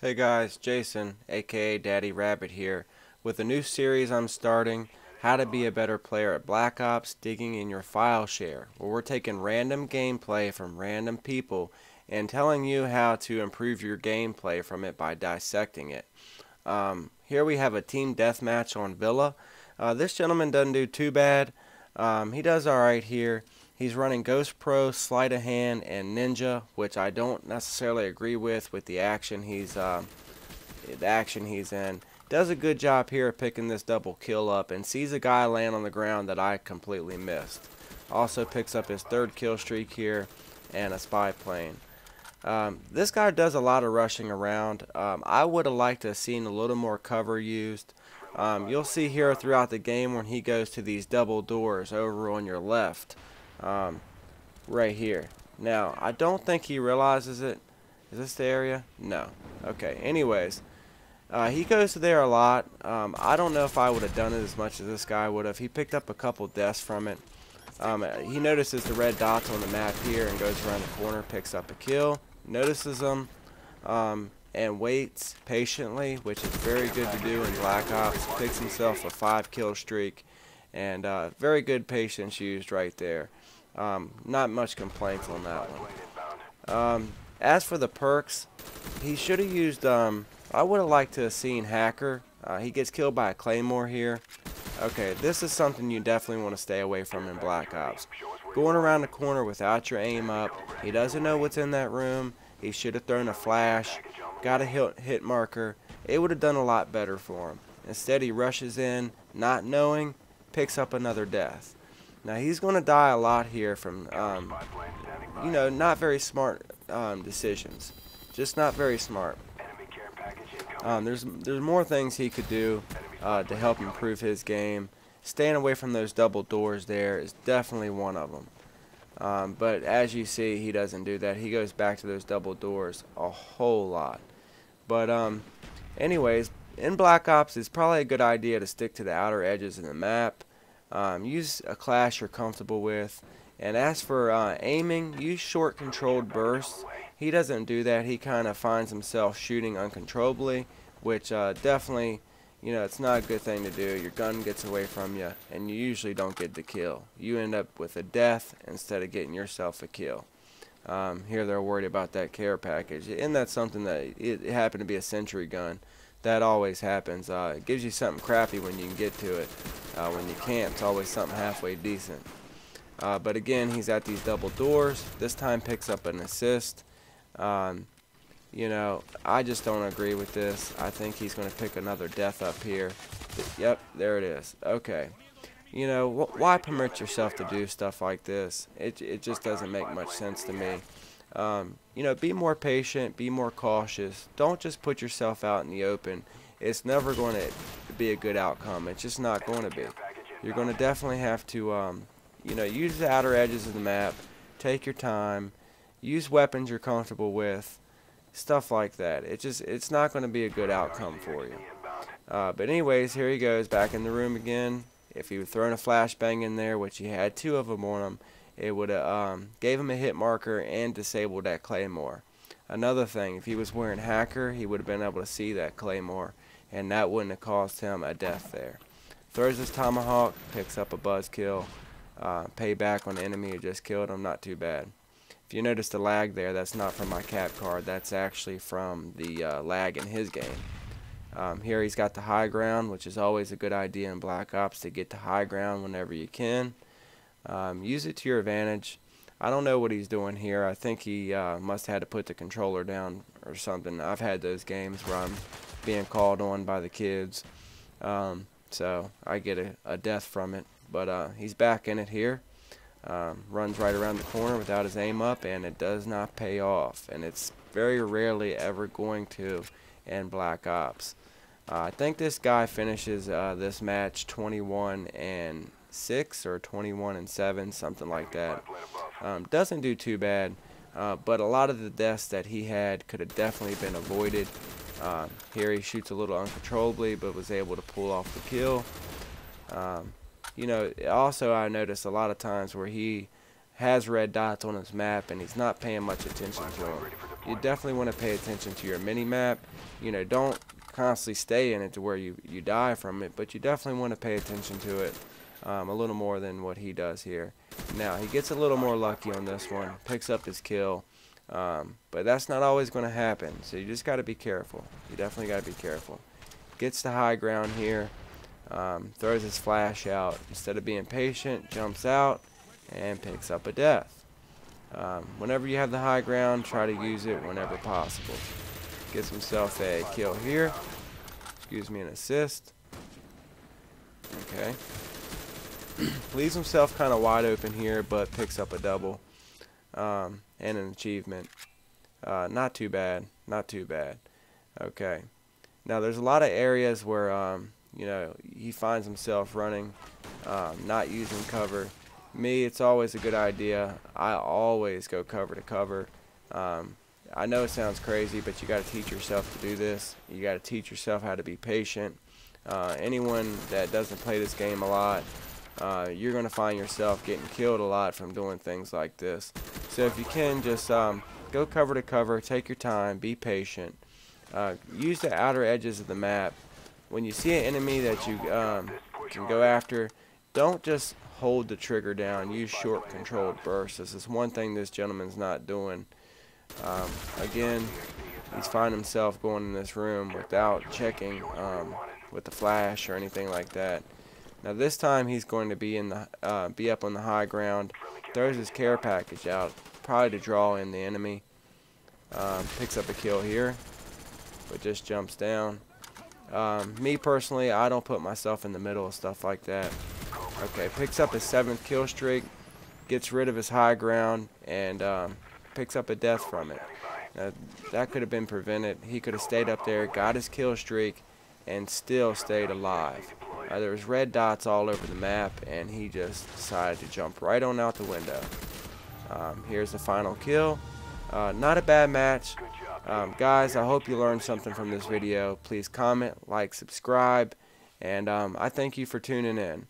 Hey guys, Jason, aka Daddy Rabbit here, with a new series I'm starting, How to Be a Better Player at Black Ops, Digging in Your Fileshare, where we're taking random gameplay from random people and telling you how to improve your gameplay from it by dissecting it. Here we have a team deathmatch on Villa. This gentleman doesn't do too bad. He does alright here. He's running Ghost Pro, Sleight of Hand, and Ninja, which I don't necessarily agree with the action he's in. Does a good job here of picking this double kill up and sees a guy land on the ground that I completely missed. Also picks up his third kill streak here and a spy plane. This guy does a lot of rushing around. I would have liked to have seen a little more cover used. You'll see here throughout the game when he goes to these double doors over on your left. Right here. Now, I don't think he realizes it. Is this the area? No. Okay, anyways. He goes to there a lot. I don't know if I would have done it as much as this guy would have. He picked up a couple deaths from it. He notices the red dots on the map here and goes around the corner, picks up a kill, notices them, and waits patiently, which is very good to do in Black Ops. Picks himself a 5-kill streak, and very good patience used right there. Not much complaints on that one. As for the perks, he should have used, I would have liked to have seen Hacker. He gets killed by a Claymore here. Okay, this is something you definitely want to stay away from in Black Ops. Going around the corner without your aim up, he doesn't know what's in that room. He should have thrown a flash, got a hit marker. It would have done a lot better for him. Instead, he rushes in, not knowing, picks up another death. Now, he's going to die a lot here from, not very smart decisions. Just not very smart. There's more things he could do to help improve his game. Staying away from those double doors there is definitely one of them. But as you see, he doesn't do that. He goes back to those double doors a whole lot. But anyways, in Black Ops, it's probably a good idea to stick to the outer edges of the map. Use a class you're comfortable with. And as for aiming, use short controlled bursts. He doesn't do that. He kind of finds himself shooting uncontrollably, which definitely, it's not a good thing to do. Your gun gets away from you, and you usually don't get the kill. You end up with a death instead of getting yourself a kill. Here they're worried about that care package. And that's something that it happened to be a sentry gun. That always happens. It gives you something crappy when you can get to it. When you can't, it's always something halfway decent. But again, he's at these double doors. This time picks up an assist. I just don't agree with this. I think he's going to pick another death up here. Yep, there it is. Okay. Why permit yourself to do stuff like this? It just doesn't make much sense to me. Be more patient, be more cautious. Don't just put yourself out in the open. It's never going to be a good outcome. It's just not going to be. You're going to definitely have to, use the outer edges of the map. Take your time. Use weapons you're comfortable with. Stuff like that. It's not going to be a good outcome for you. But anyways, here he goes back in the room again. If he would thrown a flashbang in there, which he had 2 of them on him, it would have gave him a hit marker and disabled that Claymore. Another thing, if he was wearing Hacker, he would have been able to see that Claymore, and that wouldn't have caused him a death there. Throws his Tomahawk, picks up a buzzkill, payback on the enemy who just killed him, not too bad. If you notice the lag there, that's not from my cap card, that's actually from the lag in his game. Here he's got the high ground, which is always a good idea in Black Ops to get to high ground whenever you can. Use it to your advantage. I don't know what he's doing here. I think he must have had to put the controller down or something. I've had those games where I'm being called on by the kids. So I get a death from it. But he's back in it here. Runs right around the corner without his aim up, and it does not pay off. And it's very rarely ever going to in Black Ops. I think this guy finishes this match 21-6 or 21-7, something like that. Doesn't do too bad, but a lot of the deaths that he had could have definitely been avoided. Here he shoots a little uncontrollably, but was able to pull off the kill. Also I noticed a lot of times where he has red dots on his map and he's not paying much attention to them. You definitely want to pay attention to your mini map. You know, don't constantly stay in it to where you die from it, but you definitely want to pay attention to it a little more than what he does here. Now he gets a little more lucky on this one, picks up his kill, but that's not always going to happen, so you just got to be careful. You definitely got to be careful. Gets the high ground here, throws his flash out. Instead of being patient, jumps out and picks up a death. Whenever you have the high ground, try to use it whenever possible. Gets himself a kill here. Excuse me, an assist. Okay. Leaves himself kind of wide open here, but picks up a double and an achievement. Not too bad. Not too bad. Okay. Now there's a lot of areas where you know, he finds himself running, not using cover. Me, it's always a good idea. I always go cover to cover. I know it sounds crazy, but you got to teach yourself to do this. You got to teach yourself how to be patient. Anyone that doesn't play this game a lot, you're going to find yourself getting killed a lot from doing things like this. So if you can, just go cover to cover, take your time, be patient. Use the outer edges of the map. When you see an enemy that you can go after, don't just hold the trigger down. Use short controlled bursts. This is one thing this gentleman's not doing. Again, he's finding himself going in this room without checking with the flash or anything like that. Now this time he's going to be in the be up on the high ground. Throws his care package out, probably to draw in the enemy. Picks up a kill here, but just jumps down. Me personally, I don't put myself in the middle of stuff like that. Okay, picks up his 7th kill streak, gets rid of his high ground, and picks up a death from it. Now, that could have been prevented. He could have stayed up there, got his kill streak, and still stayed alive. There was red dots all over the map, and he just decided to jump right on out the window. Here's the final kill. Not a bad match. Guys, I hope you learned something from this video. Please comment, like, subscribe, and I thank you for tuning in.